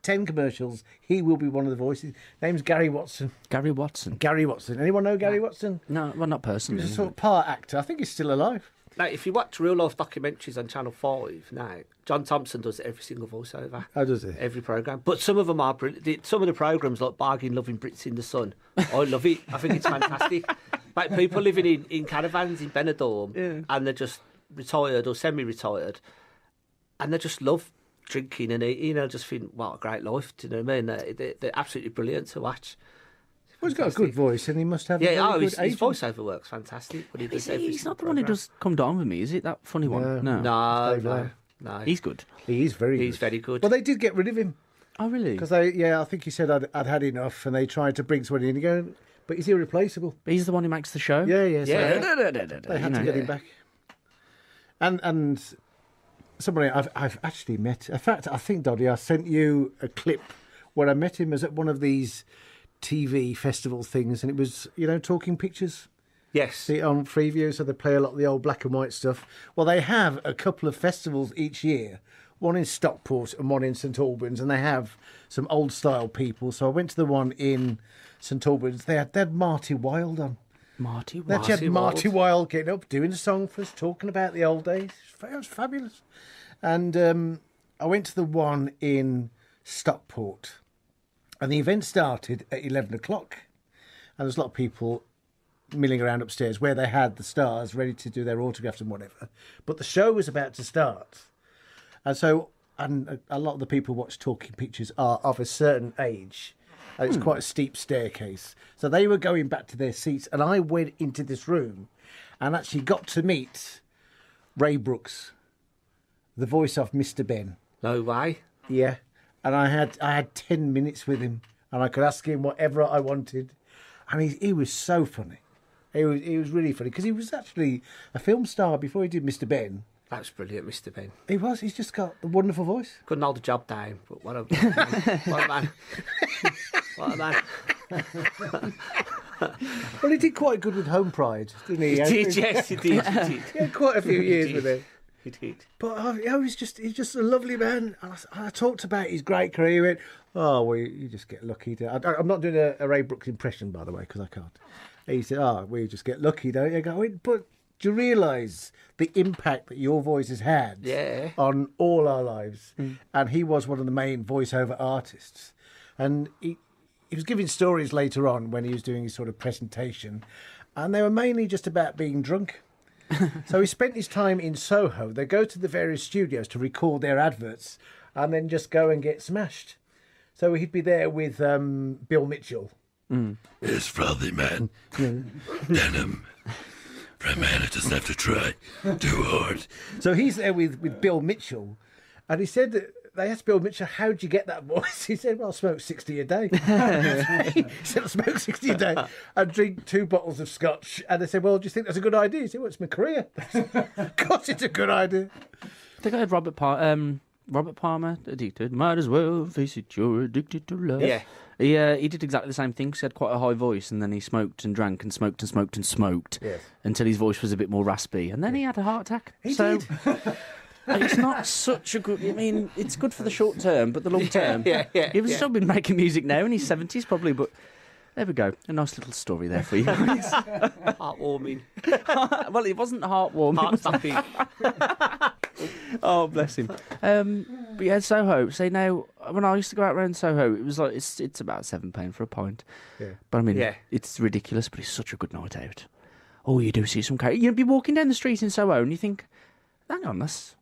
10 commercials, he will be one of the voices. Name's Gary Watson. Gary Watson. Anyone know Gary Watson? No, well, not personally. He's a sort of part actor. I think he's still alive. Now, if you watch real life documentaries on Channel 5 now, John Thompson does every single voiceover. How does he? Every programme. But some of them are brilliant. Some of the programmes, like Bargain Loving Brits in the Sun, I love it. I think it's fantastic. Like people living in caravans in Benidorm, and they're just retired or semi-retired, and they just love drinking and eating. I just think, what a great life. Do you know what I mean? They're absolutely brilliant to watch. Well, he's got a good voice, and he must have his agent. voiceover work's fantastic. But he's not the one who does Come Down With Me, is it? That funny one? No. He's good. He is very good. He's very good. Well, they did get rid of him. Oh, really? Because I think he said I'd had enough, and they tried to bring someone in and go, but he's irreplaceable. But he's the one who makes the show? Yeah. They had to get him back. And somebody I've actually met. In fact, I think, Doddy, I sent you a clip where I met him as at one of these TV festival things, and it was, Talking Pictures. Yes. See it on Freeview, so they play a lot of the old black and white stuff. Well, they have a couple of festivals each year, one in Stockport and one in St Albans, and they have some old style people. So I went to the one in St Albans. They had Marty Wilde on, Marty Then Wilde. you had Marty Wilde getting up, doing a song for us, talking about the old days. It was fabulous. And I went to the one in Stockport, and the event started at 11 o'clock. And there's a lot of people milling around upstairs where they had the stars ready to do their autographs and whatever. But the show was about to start. And so, and a lot of the people who watch Talking Pictures are of a certain age. And it's quite a steep staircase. So they were going back to their seats, and I went into this room and actually got to meet Ray Brooks, the voice of Mr. Ben. No way. Yeah. And I had 10 minutes with him, and I could ask him whatever I wanted. And he was so funny. He was really funny, because he was actually a film star before he did Mr. Ben. That's brilliant, Mr. Ben. He was. He's just got a wonderful voice. Couldn't hold the job down, but what a man. What a man. Well, he did quite good with Home Pride, didn't he? He did, yes, he did. He had quite a few years with it. He did. But he's just a lovely man. And I talked about his great career. He went, oh, well, you just get lucky. I'm not doing a Ray Brooks impression, by the way, because I can't. He said, oh, well, you just get lucky, don't you? I go, but do you realise the impact that your voice has had on all our lives? And he was one of the main voiceover artists. And he was giving stories later on when he was doing his sort of presentation, and they were mainly just about being drunk. So he spent his time in Soho. They go to the various studios to record their adverts and then just go and get smashed. So he'd be there with Bill Mitchell. It's frothy, man. Denim. For a man, it doesn't have to try too hard. So he's there with Bill Mitchell, and he said that they asked Bill Mitchell, how'd you get that voice? He said, well, I smoke 60 a day. He said, I smoke 60 a day and drink 2 bottles of scotch. And they said, well, do you think that's a good idea? He said, well, it's my career. Of course it's a good idea. I think I had Robert Palmer, addicted. Might as well face it, you're addicted to love. Yeah. He did exactly the same thing. He had quite a high voice, and then he smoked and drank and smoked and smoked and smoked until his voice was a bit more raspy. And then he had a heart attack. He did. It's not such a good... I mean, it's good for the short term, but the long term... He was still been making music now in his 70s probably, but there we go. A nice little story there for you. Heartwarming. Well, it wasn't heartwarming. Heart-stopping. Oh, bless him. But yeah, Soho. So now, when I used to go out around Soho, it was like, it's about £7 for a pint. Yeah. But I mean, it's ridiculous, but it's such a good night out. All you do is see some character. You'd be walking down the street in Soho and you think, hang on, that's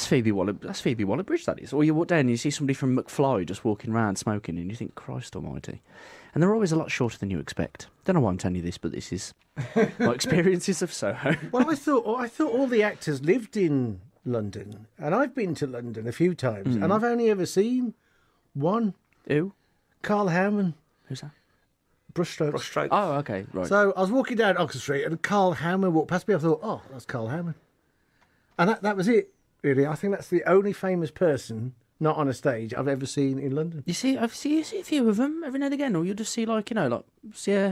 Phoebe Waller-Bridge, that is. Or you walk down and you see somebody from McFly just walking around smoking, and you think, Christ almighty. And they're always a lot shorter than you expect. Don't know why I'm telling you this, but this is my experiences of Soho. Well, I thought all the actors lived in London, and I've been to London a few times, and I've only ever seen one. Who? Carl Howman. Who's that? Brushstrokes. Oh, okay, right. So I was walking down Oxford Street, and Carl Howman walked past me. I thought, oh, that's Carl Howman. And that was it, really. I think that's the only famous person not on a stage I've ever seen in London. You see a few of them every now and again, or you just see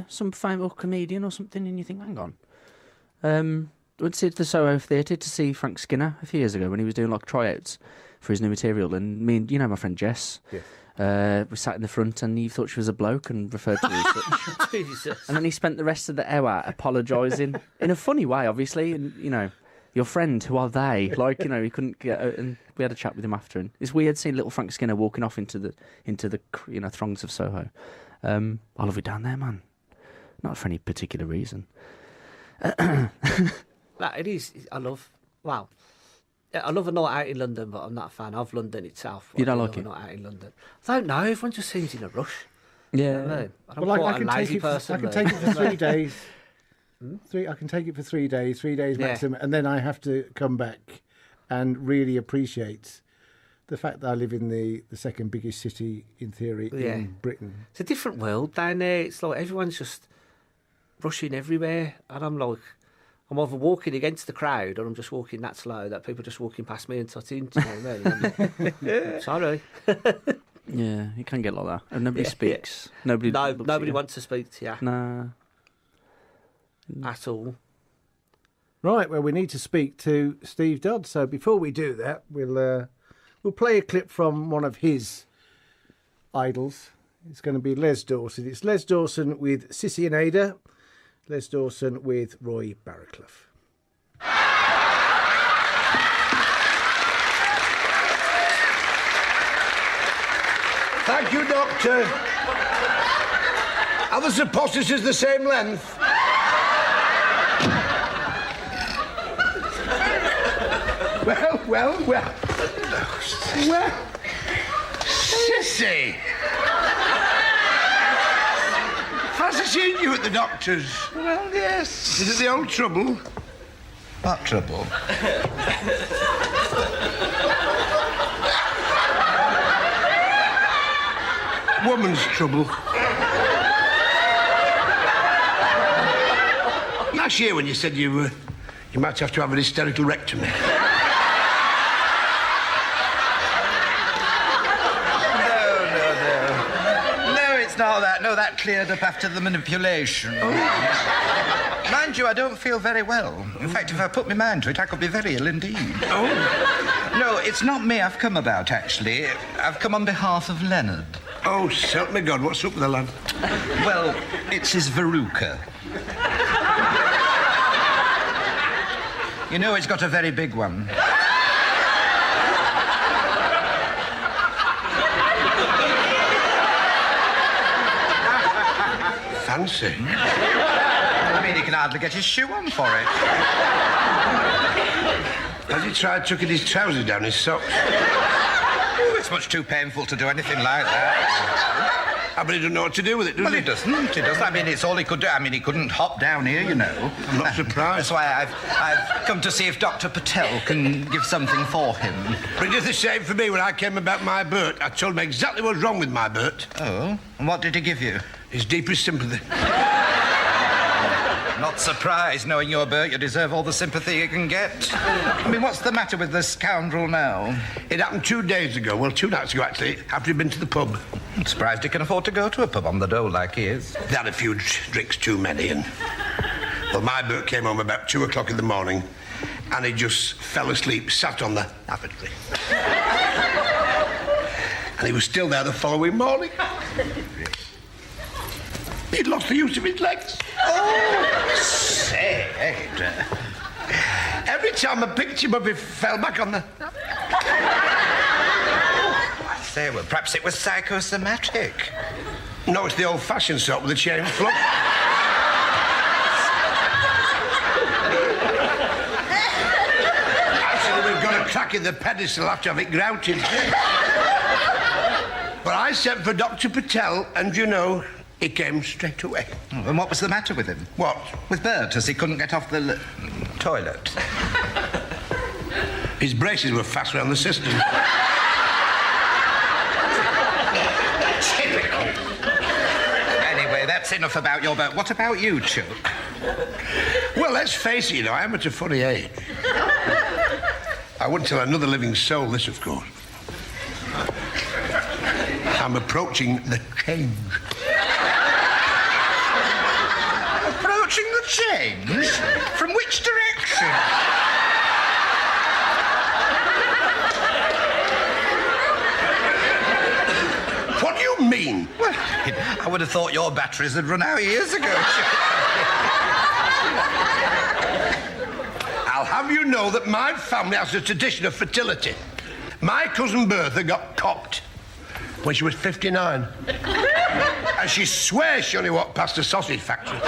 some famous comedian or something, and you think, hang on. I went to the Soho Theatre to see Frank Skinner a few years ago when he was doing tryouts for his new material, and me and my friend Jess. Yeah. We sat in the front, and he thought she was a bloke and referred to her as such. Jesus. And then he spent the rest of the hour apologising in a funny way, obviously, and your friend, who are they? He couldn't get out, and we had a chat with him after. And it's weird seeing little Frank Skinner walking off into the throngs of Soho. I love it down there, man. Not for any particular reason. It is. I love a night out in London, but I'm not a fan of London itself. You don't like it? A night out in London. I don't know. Everyone just seems in a rush. Yeah. You know what I mean? I'm quite a lazy person. I can take it for 3 days. I can take it for 3 days, 3 days maximum, and then I have to come back and really appreciate the fact that I live in the second biggest city, in theory, in Britain. It's a different world down there. It's like everyone's just rushing everywhere, and I'm either walking against the crowd, or I'm just walking that slow that people are just walking past me and tutting. Sorry. Yeah, you can get like that, and nobody speaks. Yeah. Nobody wants to speak to you. Nah. At all. Right, well, we need to speak to Steve Dodd. So before we do that, we'll play a clip from one of his idols. It's going to be Les Dawson. It's Les Dawson with Sissy and Ada, Les Dawson with Roy Barraclough. Thank you, Doctor. Are the suppositories the same length? Well. Sissy! Fancy seeing you at the doctor's. Well, yes. Is it the old trouble? What trouble? Woman's trouble. Last year when you said you might have to have an hysterical rectomy. No, it's not that. No, that cleared up after the manipulation. Mind you, I don't feel very well. In fact, if I put my mind to it, I could be very ill indeed. Oh? No, it's not me I've come about, actually. I've come on behalf of Leonard. Oh, help me God, what's up with the lad? Well, it's his verruca. You know, he's got a very big one. Fancy. I mean, he can hardly get his shoe on for it. Has he tried tucking his trousers down his socks? Oh, it's much too painful to do anything like that. But he doesn't know what to do with it, does he? Well, he doesn't. I mean, it's all he could do. I mean, he couldn't hop down here, you know. I'm not surprised. That's why I've come to see if Dr. Patel can give something for him. But it did the same for me when I came about my Bert. I told him exactly what's wrong with my Bert. Oh? And what did he give you? His deepest sympathy. Not surprised, knowing your Bert, you deserve all the sympathy you can get. I mean, what's the matter with this scoundrel now? It happened 2 days ago. Well, 2 nights ago, actually, after he'd been to the pub. I'm surprised he can afford to go to a pub on the dole like he is. They had a few drinks too many, and... Well, my Bert came home about 2 o'clock in the morning, and he just fell asleep, sat on the lavatory. And he was still there the following morning. He'd lost the use of his legs. Oh, say, every time I picked him up, he fell back on the... I say, well, perhaps it was psychosomatic. No, it's the old-fashioned sort with the chain flux. Actually, we've got a crack in the pedestal after have it grouted. But I sent for Dr. Patel, and you know... He came straight away. Oh, and what was the matter with him? What? With Bert, as he couldn't get off the toilet. His braces were fast around the system. Typical. Anyway, that's enough about your Bert. What about you, Chuck? Well, let's face it, you know, I am at a funny age. I wouldn't tell another living soul this, of course. I'm approaching the change. Approaching the change? From which direction? What do you mean? Well, I would have thought your batteries had run out years ago. I'll have you know that my family has a tradition of fertility. My cousin Bertha got cocked when she was 59. And she swears she only walked past a sausage factory.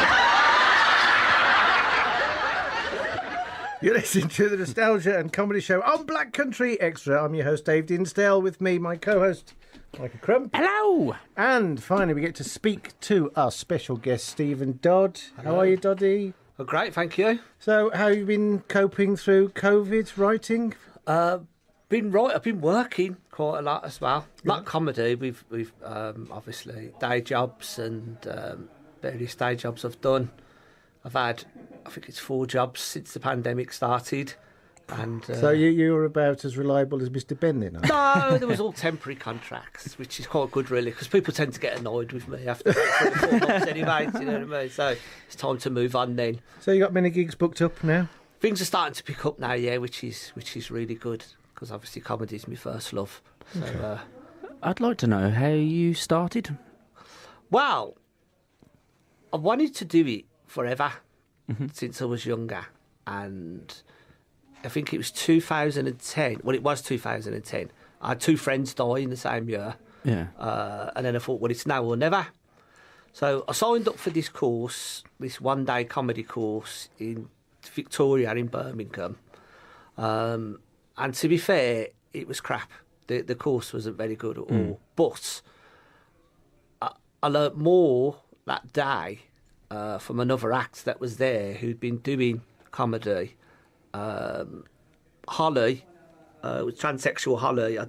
You're listening to the Nostalgia and Comedy Show on Black Country Xtra. I'm your host, Dave Dinsdale, with me, my co-host, Mikey Crump. Hello! And finally, we get to speak to our special guest, Stephen Dodd. Hello. How are you, Doddy? Oh, great, thank you. So, how have you been coping through COVID, writing? I've been working quite a lot as well. Not comedy. We've obviously day jobs and various day jobs I've done. I've had, I think it's 4 jobs since the pandemic started. And so you were about as reliable as Mr. Ben then? No, there was all temporary contracts, which is quite good really, because people tend to get annoyed with me after 4 months anyway. You know what I mean? So it's time to move on then. So you got many gigs booked up now? Things are starting to pick up now, yeah, which is really good, because obviously comedy is my first love. So, I'd like to know how you started. Well, I wanted to do it forever since I was younger, and I think it was 2010. Well, it was 2010. I had 2 friends die in the same year. Yeah. And then I thought, well, it's now or never. So I signed up for this course, this one-day comedy course in Victoria in Birmingham. And to be fair, it was crap. The course wasn't very good at all. But I learnt more that day from another act that was there who'd been doing comedy. Holly, with transsexual Holly. I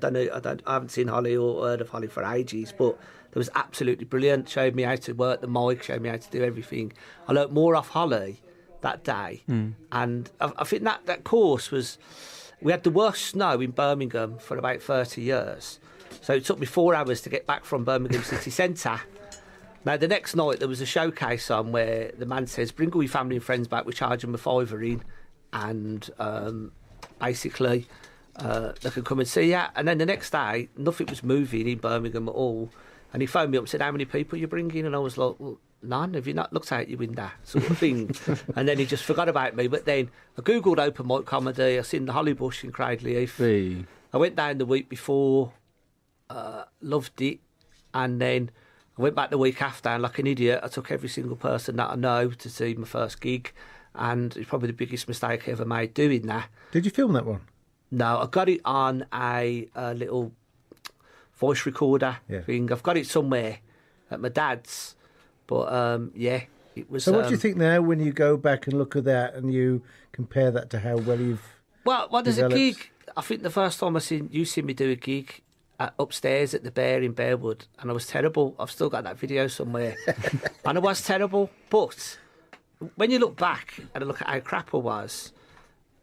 haven't seen Holly or heard of Holly for ages, but it was absolutely brilliant. Showed me how to work the mic, showed me how to do everything. I learnt more off Holly that day, and I think that course was. We had the worst snow in Birmingham for about 30 years, so it took me 4 hours to get back from Birmingham city centre. Now the next night there was a showcase on where the man says, "Bring all your family and friends back. We charge them a £5 in, and basically." They could come and see you. And then the next day, nothing was moving in Birmingham at all. And he phoned me up and said, "How many people are you bringing?" And I was like, "Well, none. Have you not looked out your window?" Sort of thing. And then he just forgot about me. But then I googled open mic comedy. I seen the Hollybush in Cradley Heath. I went down the week before, loved it. And then I went back the week after, and like an idiot, I took every single person that I know to see my first gig. And it's probably the biggest mistake I ever made doing that. Did you film that one? No, I got it on a little voice recorder thing. I've got it somewhere at my dad's, but it was. So, what do you think now when you go back and look at that and you compare that to how well you've? Well, there's developed? a gig. I think the first time you seen me do a gig upstairs at the Bear in Bearwood, and I was terrible. I've still got that video somewhere, and I was terrible. But when you look back and look at how crap I was,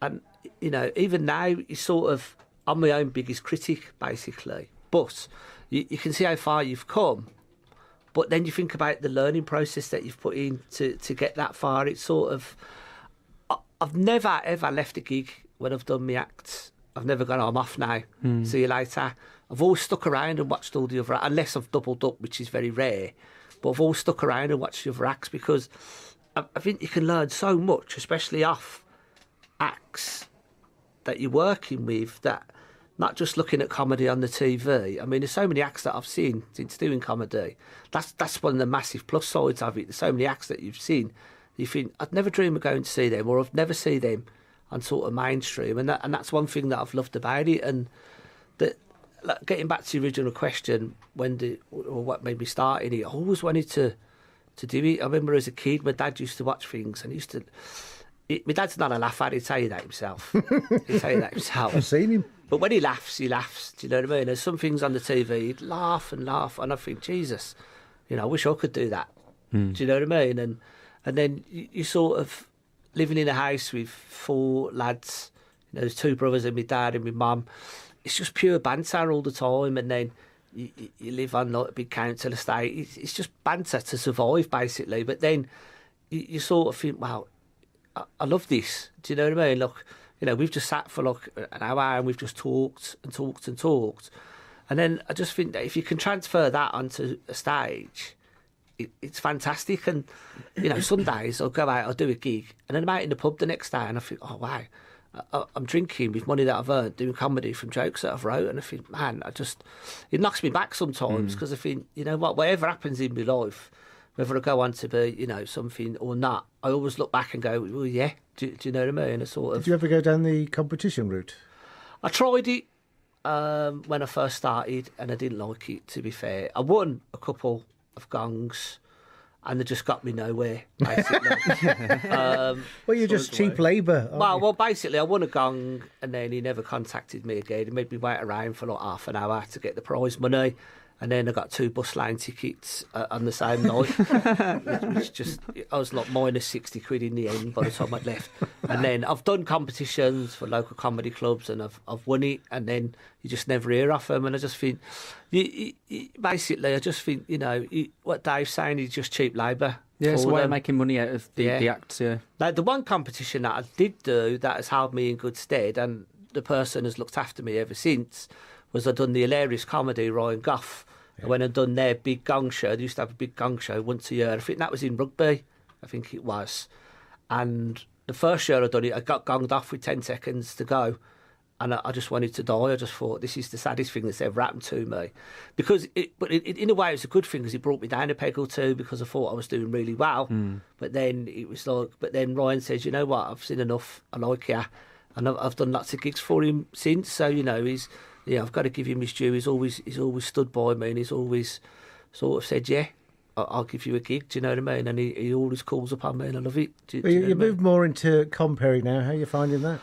and you know, even now, it's sort of, I'm my own biggest critic, basically. But you can see how far you've come. But then you think about the learning process that you've put in to get that far. It's sort of, I've never, ever left a gig when I've done my acts. I've never gone, I'm off now, see you later. I've always stuck around and watched all the other acts, unless I've doubled up, which is very rare. But I've always stuck around and watched the other acts because I think you can learn so much, especially off acts that you're working with, that not just looking at comedy on the TV. I mean, there's so many acts that I've seen since doing comedy. That's one of the massive plus sides of it. There's so many acts that you've seen. You think, I'd never dream of going to see them, or I've never seen them on sort of mainstream. And that's one thing that I've loved about it. And that, like, getting back to the original question, what made me start in it, I always wanted to do it. I remember as a kid, my dad used to watch things, and he used to... my dad's not a laugher, he'd tell you that himself. I've seen him. But when he laughs, do you know what I mean? There's some things on the TV, he'd laugh, and I think, Jesus, you know, I wish I could do that. Do you know what I mean? And then you sort of living in a house with 4 lads, you know, there's 2 brothers and my dad and my mum. It's just pure banter all the time, and then you live on like a big council estate. It's just banter to survive, basically. But then you sort of think, wow, I love this. Do you know what I mean? Look, you know, we've just sat for like an hour and we've just talked and talked and talked. And then I just think that if you can transfer that onto a stage, it's fantastic. And, you know, some days I'll go out, I'll do a gig, and then I'm out in the pub the next day and I think, oh, wow, I'm drinking with money that I've earned, doing comedy from jokes that I've wrote. And I think, man, it knocks me back sometimes because I think, you know what, whatever happens in my life, whether I go on to be, you know, something or not, I always look back and go, well, yeah, do you know what I mean? Did you ever go down the competition route? I tried it when I first started, and I didn't like it, to be fair. I won a couple of gongs, and they just got me nowhere, basically. Well, you're just cheap labour. Well, basically, I won a gong, and then he never contacted me again. He made me wait around for like half an hour to get the prize money. And then I got 2 bus line tickets on the same night, which just, I was like minus 60 quid in the end by the time I'd left. And then I've done competitions for local comedy clubs, and I've won it, and then you just never hear of them. And I just think, basically, I just think, you know, what Dave's saying is just cheap labour. Yeah, it's a way of making money out of the acts, yeah. Now, the one competition that I did do that has held me in good stead, and the person has looked after me ever since, was I done the hilarious comedy Ryan Goff. Yeah. When I done their big gong show, they used to have a big gong show once a year. I think that was in Rugby, I think it was. And the first year I done it, I got gonged off with 10 seconds to go. And I just wanted to die. I just thought, this is the saddest thing that's ever happened to me. Because, in a way, it was a good thing because it brought me down a peg or two because I thought I was doing really well. But then it was like, Ryan says, you know what, I've seen enough. I like you. And I've done lots of gigs for him since. So, I've got to give him his due. He's always stood by me and he's always sort of said, yeah, I'll give you a gig. Do you know what I mean? And he always calls upon me and I love it. You moved more into compering now. How are you finding that?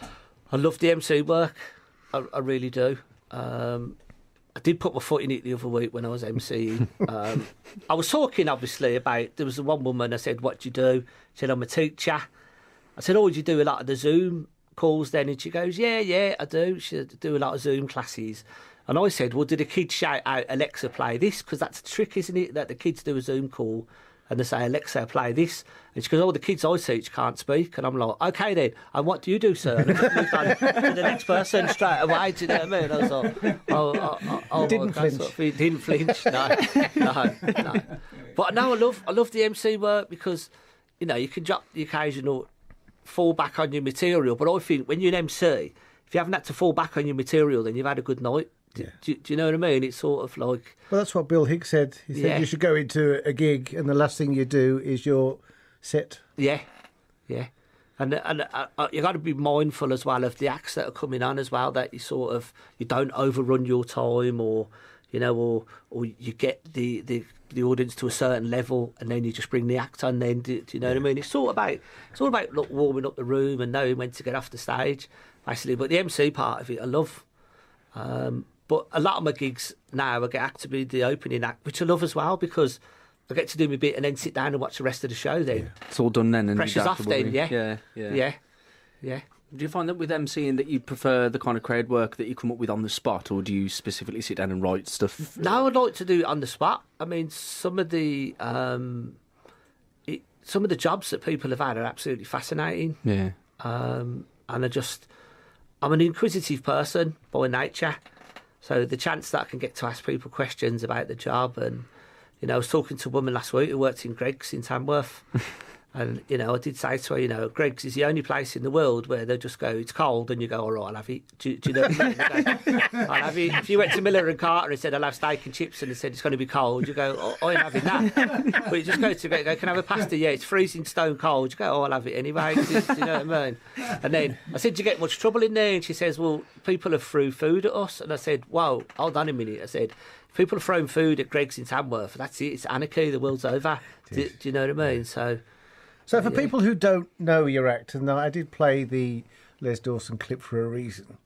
I love the MC work. I really do. I did put my foot in it the other week when I was MCing. I was talking, obviously, about... There was the one woman, I said, what do you do? She said, I'm a teacher. I said, oh, do you do a lot of the Zoom calls then? And she goes, yeah, I do. She do a lot of Zoom classes. And I said, well, do the kids shout out, Alexa, play this? Because that's the trick, isn't it? That the kids do a Zoom call and they say, Alexa, play this. And she goes, oh, the kids I teach can't speak. And I'm like, OK then, and what do you do, sir? And I just moved on to the next person straight away, do you know what I mean? I was like, oh didn't flinch. Sort of, didn't flinch, no. But no, I love the MC work because, you can drop the occasional fall back on your material. But I think when you're an MC, if you haven't had to fall back on your material, then you've had a good night. Do you know what I mean? It's sort of like... Well, that's what Bill Hicks said. He said you should go into a gig and the last thing you do is your set. Yeah. And you got to be mindful as well of the acts that are coming on as well, that you don't overrun your time or you get the audience to a certain level and then you just bring the act on then. Do you know what I mean? It's all about warming up the room and knowing when to get off the stage, basically. But the MC part of it, I love... But a lot of my gigs now, I get asked to be the opening act, which I love as well because I get to do my bit and then sit down and watch the rest of the show then. Yeah. It's all done then. And pressure's off then, yeah. Do you find that with MCing that you prefer the kind of crowd work that you come up with on the spot, or do you specifically sit down and write stuff? No, I'd like to do it on the spot. I mean, some of the jobs that people have had are absolutely fascinating. Yeah. And I'm an inquisitive person by nature. So the chance that I can get to ask people questions about the job, and I was talking to a woman last week who worked in Greggs in Tamworth, and I did say to her, Greggs is the only place in the world where they just go, it's cold, and you go, all right, I'll have it. Do you know what I mean? I'll have it. If you went to Miller and Carter and said, I'll have steak and chips, and they said it's going to be cold, you go, oh, I'm having that. But you just go, can I have a pasta? Yeah, it's freezing stone cold. You go, oh, I'll have it anyway. Do you know what I mean? And then I said, do you get much trouble in there? And she says, well, people have threw food at us. And I said, whoa, hold on a minute. I said, if people are throwing food at Greggs in Tamworth, that's it. It's anarchy. The world's over. Do you know what I mean? So for people who don't know your act, and I did play the Les Dawson clip for a reason,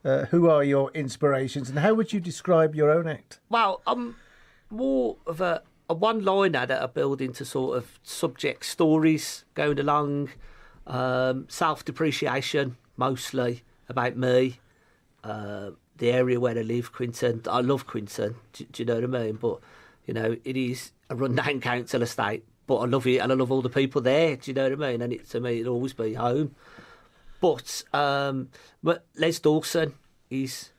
who are your inspirations and how would you describe your own act? Well, I'm more of a one-liner that I build into sort of subject stories going along, self-depreciation mostly about me, the area where I live, Quinton. I love Quinton, do you know what I mean? But, it is a rundown council estate. But I love it, and I love all the people there. Do you know what I mean? And to me, it'll always be home. But Les Dawson is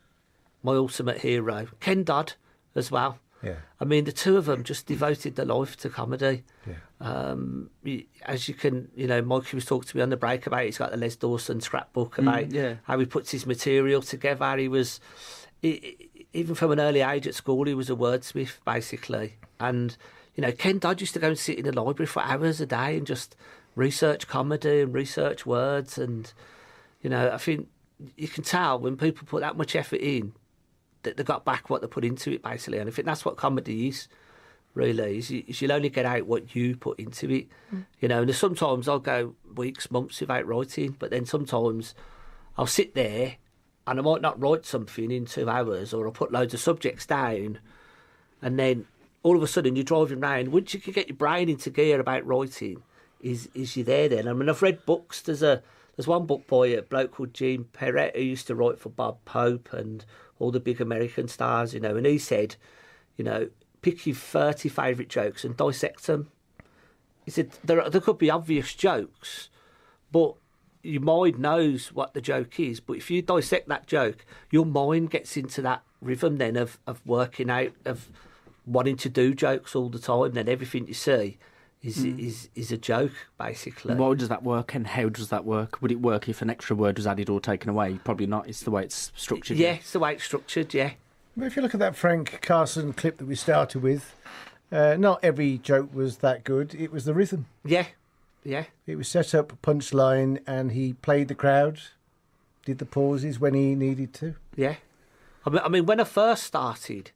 my ultimate hero. Ken Dodd as well. Yeah. I mean, the two of them just devoted their life to comedy. Yeah. As you can, Mikey was talking to me on the break about it. He's got the Les Dawson scrapbook about how he puts his material together. He was, even from an early age at school, he was a wordsmith, basically. And Ken Dodd used to go and sit in the library for hours a day and just research comedy and research words. And, I think you can tell when people put that much effort in that they got back what they put into it, basically. And I think that's what comedy is, really, is you'll only get out what you put into it. And sometimes I'll go weeks, months without writing, but then sometimes I'll sit there and I might not write something in 2 hours, or I'll put loads of subjects down, and then all of a sudden you're driving around. Once you can get your brain into gear about writing, is you there then? I mean, I've read books. There's one book by a bloke called Gene Perrett who used to write for Bob Pope and all the big American stars, and he said, pick your 30 favourite jokes and dissect them. He said there could be obvious jokes, but your mind knows what the joke is. But if you dissect that joke, your mind gets into that rhythm then of working out, of wanting to do jokes all the time. Then everything you see is a joke, basically. Why does that work, and how does that work? Would it work if an extra word was added or taken away? Probably not. It's the way it's structured. Yeah, it's the way it's structured, yeah. Well, if you look at that Frank Carson clip that we started with, not every joke was that good. It was the rhythm. Yeah. It was set up, punchline, and he played the crowd, did the pauses when he needed to. Yeah. I mean, when I first started,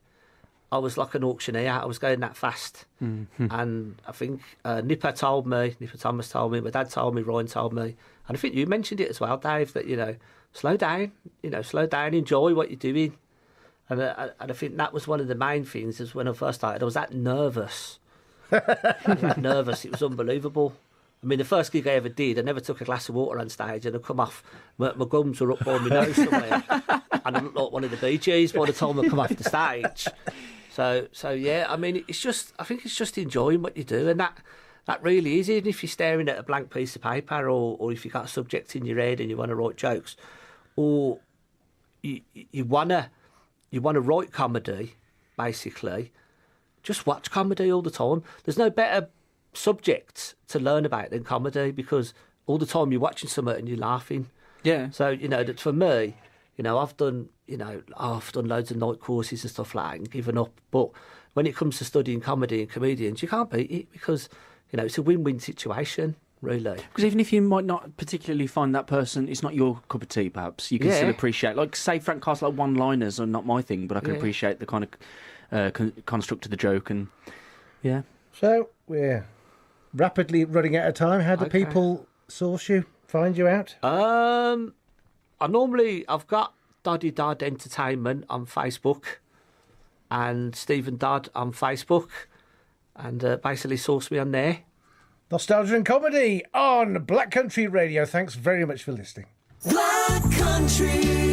I was like an auctioneer. I was going that fast. Mm-hmm. And I think Nipper Thomas told me, my dad told me, Ryan told me, and I think you mentioned it as well, Dave, that, slow down, enjoy what you're doing. And I think that was one of the main things, is when I first started, I was that nervous. It was unbelievable. I mean, the first gig I ever did, I never took a glass of water on stage, and I come off, my gums were up by my nose somewhere, and I looked like one of the Bee Gees by the time I come off the stage. So yeah, I mean, I think it's just enjoying what you do, and that really is, even if you're staring at a blank piece of paper, or if you've got a subject in your head and you want to write jokes, or you want to write comedy, basically, just watch comedy all the time. There's no better subjects to learn about than comedy, because all the time you're watching something and you're laughing. Yeah. So, that for me, I've done loads of night courses and stuff like that and given up. But when it comes to studying comedy and comedians, you can't beat it, because, it's a win-win situation, really. Because even if you might not particularly find that person, it's not your cup of tea, perhaps, you can still appreciate, like, say, Frank Castle, like, one-liners are not my thing, but I can appreciate the kind of construct of the joke, and, yeah. So, we're rapidly running out of time. How do people source you, find you out? I've got Dodd Entertainment on Facebook and Stephen Dodd on Facebook, and basically source me on there. Nostalgia and Comedy on Black Country Radio. Thanks very much for listening. Black Country.